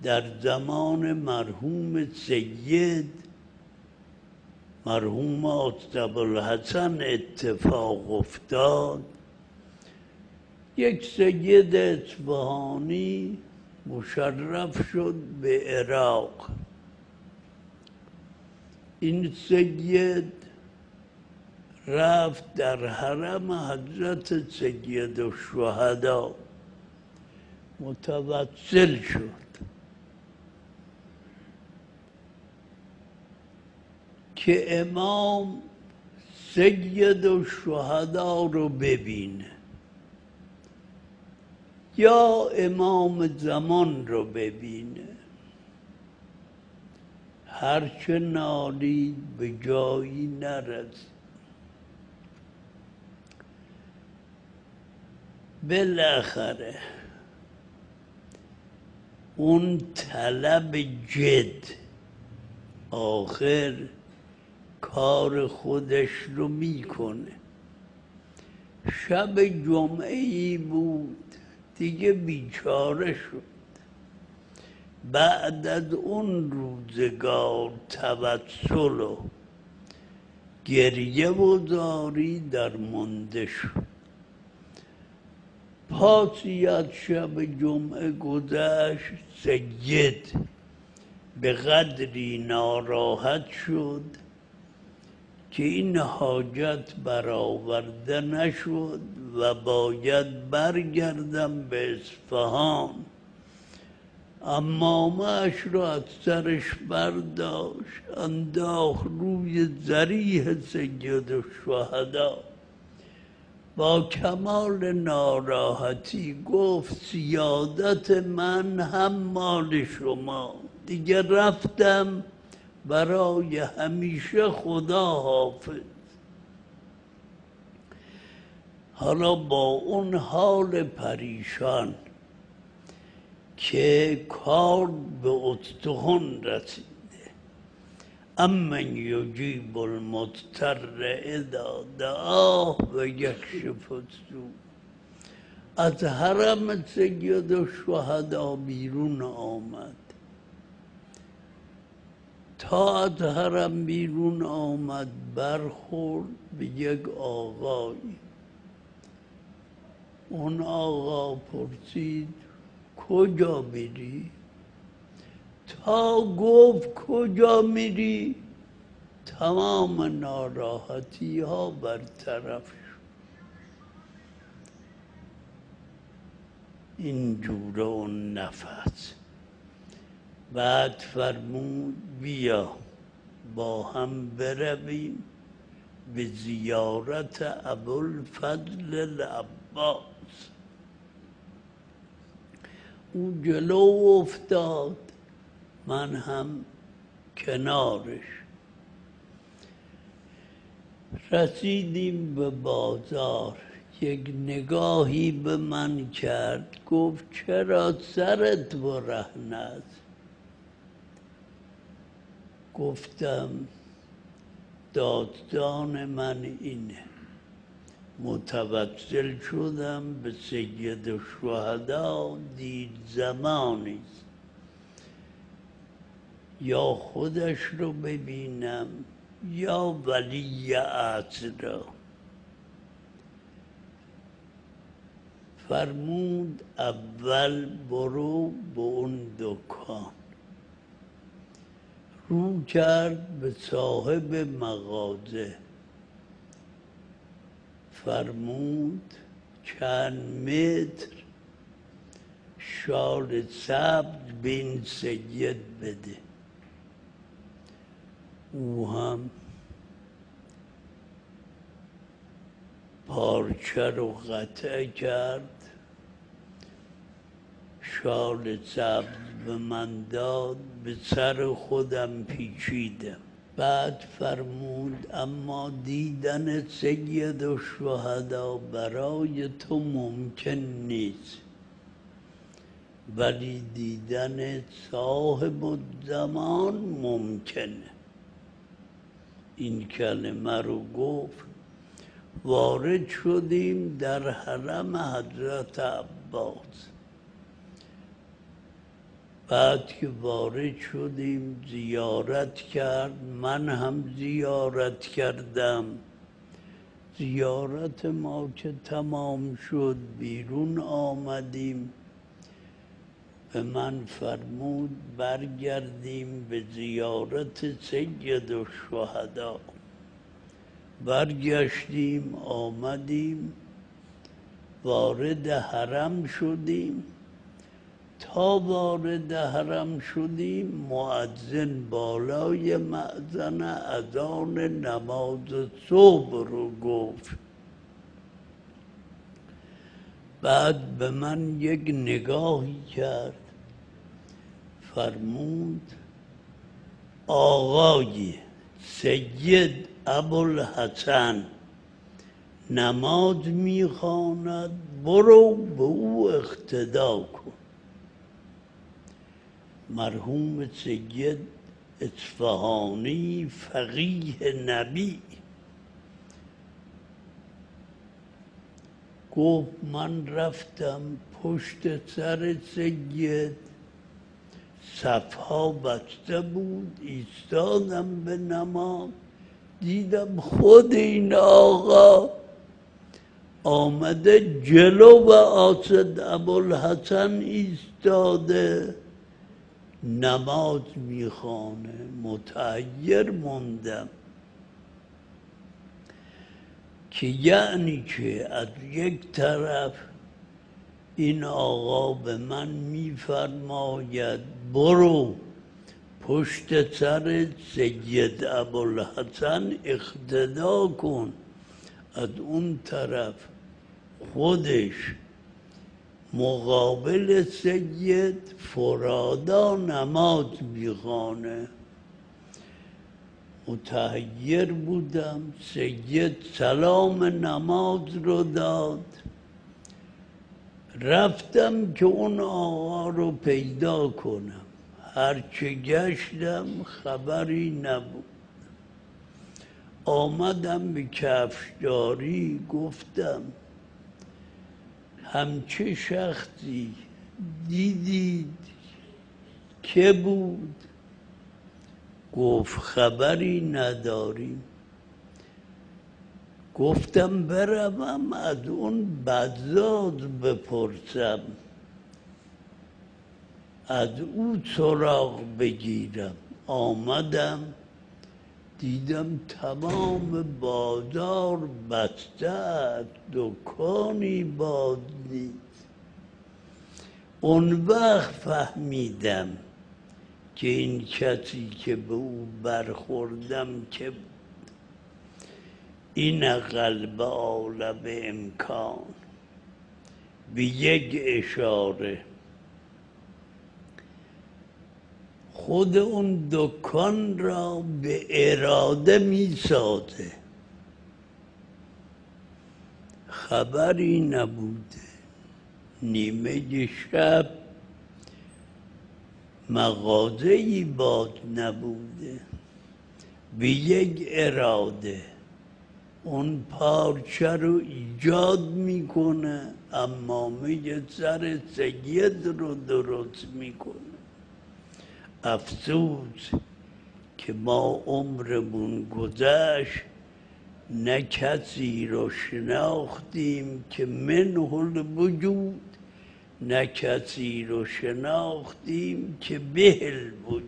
در زمان مرحوم سید مرحوم ابوالحسن اتفاق افتاد. یک سید اصفهانی مشرف شد به عراق. این سید رفت در حرم حضرت سید الشهدا متوسل شد که امام سید الشهدا رو ببینه یا امام زمان رو ببینه. هرچه نالید به جایی نرسید. بالاخره اون طلب جد آخر کار خودش رو میکنه. شب جمعه‌ای بود دیگه بیچاره شد. بعد از اون روزگار توسل و گریه و زاری در مانده شد. پاسی از شب جمعه گذشت. سید به قدری ناراحت شد که این حاجت برآورده نشد و باید برگردم به اصفهان. عمامه‌اش را از سرش برداشت انداخت روی ضریح سید الشهدا. با کمال ناراحتی گفت سیادت من هم مال شما، دیگه رفتم برای همیشه، خدا حافظ. حالا با اون حال پریشان که کار به استخوان رسیده، امن یجیب المضطر اذا دعاه و یکشف السوء، از حرم سید الشهدا بیرون آمد. تا از حرم بیرون آمد برخورد به یک آقایی. اون آقا پرسید کجا میری؟ تا گفت کجا میری تمام ناراحتی ها برطرف شد. این جوره اون نفس. بعد فرمود بیا با هم برویم به زیارت ابوالفضل العباس. او جلو افتاد، من هم کنارش. رسیدیم به بازار. یک نگاهی به من کرد، گفت چرا سرت برهنه است؟ گفتم داستان من اینه، متوسل شدم به سید الشهدا. دید زمانی یا خودش رو ببینم یا ولی عصر را. فرمود اول برو به اون دکان. رو کرد به صاحب مغازه. فرمود چند متر شال سبز به این سید بده. او هم پارچه رو قطع کرد، شال سبز به من داد، به سر خودم پیچیدم. بعد فرمود اما دیدن سید الشهدا برای تو ممکن نیست، ولی دیدن صاحب الزمان ممکنه. این کلمه رو گفت. وارد شدیم در حرم حضرت عباس. بعد که وارد شدیم زیارت کرد، من هم زیارت کردم. زیارت ما که تمام شد بیرون آمدیم، به من فرمود برگردیم به زیارت سید الشهدا. برگشتیم آمدیم وارد حرم شدیم. تا وارد حرم شدیم مؤذن بالای مأذن اذان نماز صبح رو گفت. بعد به من یک نگاهی کرد، فرمود آقای سید ابوالحسن نماز میخواند، برو به او اقتدا کن. مرحوم سید اصفهانی فقیه نبی گفت من رفتم پشت سر سید، صفها بسته بود، ایستادم به نماز، دیدم خود این آقا آمده جلو و آسد ابوالحسن ایستاده نماز میخوانه. متحیر موندم که یعنی که از یک طرف این آقا به من میفرماید برو پشت سر سید ابوالحسن اقتدا کن، از اون طرف خودش مقابل سید فرادا نماز میخوانه. متحیر بودم. سید سلام نماز رو داد، رفتم که اون آقا رو پیدا کنم. هرچه گشتم خبری نبود. آمدم به کفشداری، گفتم همچه شخصی دیدید که بود؟ گفت خبری نداریم. گفتم بروم از اون بزاز بپرسم، از او سراغ بگیرم. آمدم دیدم تمام بازار بسته است، دکانی باز نیست. اون وقت فهمیدم که این کسی که به او برخوردم که این قلب عالم امکان. به یک اشاره خود اون دکان را به اراده می سازه. خبری نبوده. نیمه شب مغازه‌ای باز نبوده. به یک اراده اون پارچه رو ایجاد میکنه، عمامه سر سید رو درست میکنه. افسوس که ما عمرمون گذشت نه کسی رو شناختیم که منه الوجود، نه کسی رو شناختیم که به الوجود.